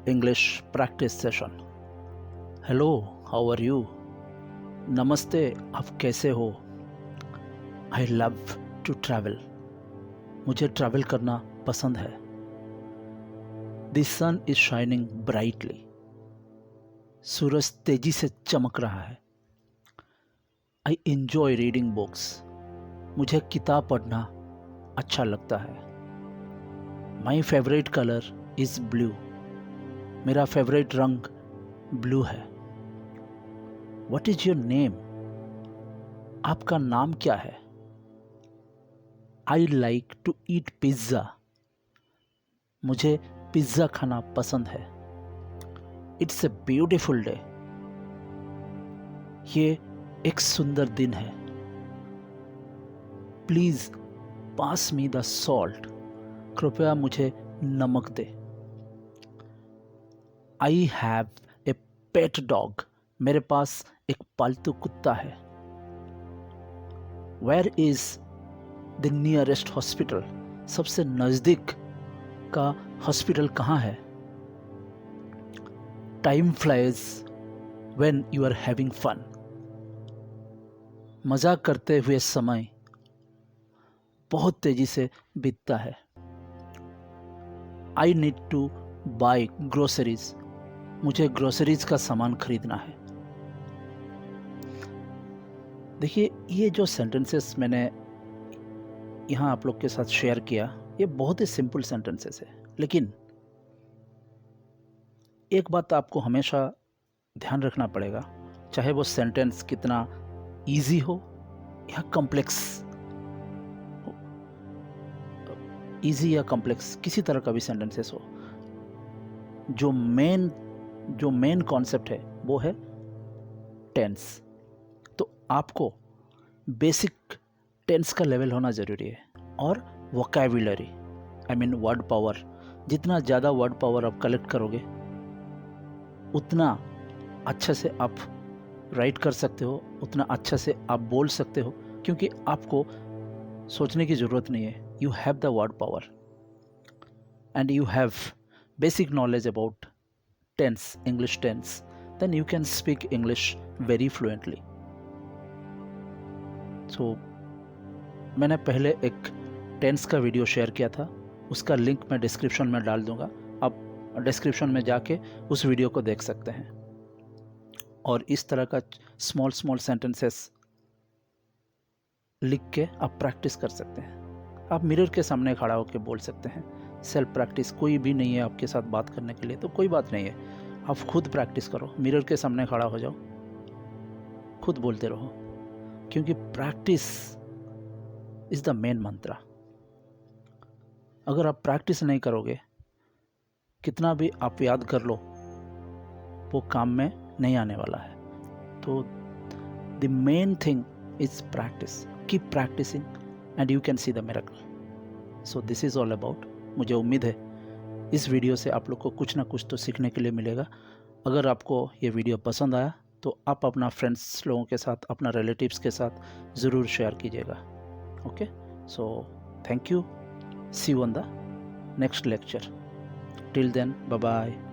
English practice session. Hello, how are you? नमस्ते, आप कैसे हो? I love to travel. मुझे ट्रैवल करना पसंद है. The sun is shining brightly. सूरज तेजी से चमक रहा है. I enjoy reading books. मुझे किताब पढ़ना अच्छा लगता है. My favorite color is blue. मेरा फेवरेट रंग ब्लू है. What is your name? आपका नाम क्या है? I like to eat pizza. मुझे पिज्ज़ा खाना पसंद है. It's a beautiful day. ये एक सुंदर दिन है. Please pass me the salt. कृपया मुझे नमक दे. I have a pet dog. मेरे पास एक पालतू कुत्ता है. Where is the nearest hospital? सबसे नज़दीक का हॉस्पिटल कहाँ है? Time flies when you are having fun. मजाक करते हुए समय बहुत तेजी से बीतता है. I need to buy groceries. मुझे ग्रोसरीज का सामान खरीदना है. देखिए, ये जो सेंटेंसेस मैंने यहाँ आप लोग के साथ शेयर किया, ये बहुत ही सिंपल सेंटेंसेस है. लेकिन एक बात आपको हमेशा ध्यान रखना पड़ेगा, चाहे वो सेंटेंस कितना इजी हो या कॉम्प्लेक्स हो, इजी या कॉम्प्लेक्स किसी तरह का भी सेंटेंसेस हो, जो मेन कॉन्सेप्ट है वो है टेंस. तो आपको बेसिक टेंस का लेवल होना ज़रूरी है. और vocabulary, I mean word power. जितना ज़्यादा वर्ड पावर आप कलेक्ट करोगे उतना अच्छा से आप राइट कर सकते हो, उतना अच्छा से आप बोल सकते हो, क्योंकि आपको सोचने की ज़रूरत नहीं है. You have the word power and you have basic knowledge about tense, English tense, then you can speak English very fluently. So मैंने पहले एक टेंस का वीडियो शेयर किया था, उसका लिंक मैं डिस्क्रिप्शन में डाल दूंगा. आप डिस्क्रिप्शन में जाके उस वीडियो को देख सकते हैं. और इस तरह का स्मॉल सेंटेंसेस लिख के आप प्रैक्टिस कर सकते हैं. आप मिरर के सामने खड़ा होकर बोल सकते हैं. सेल्फ प्रैक्टिस, कोई भी नहीं है आपके साथ बात करने के लिए तो कोई बात नहीं है, आप खुद प्रैक्टिस करो. मिरर के सामने खड़ा हो जाओ, खुद बोलते रहो, क्योंकि प्रैक्टिस इज द मेन मंत्र. अगर आप प्रैक्टिस नहीं करोगे, कितना भी आप याद कर लो, वो काम में नहीं आने वाला है. तो the main thing is practice. Keep practising and you can see the miracle. So this is all about. मुझे उम्मीद है इस वीडियो से आप लोग को कुछ ना कुछ तो सीखने के लिए मिलेगा. अगर आपको ये वीडियो पसंद आया तो आप अपना फ्रेंड्स लोगों के साथ, अपना रिलेटिव्स के साथ ज़रूर शेयर कीजिएगा. Okay, so thank you. See you on the next lecture. Till then, bye bye.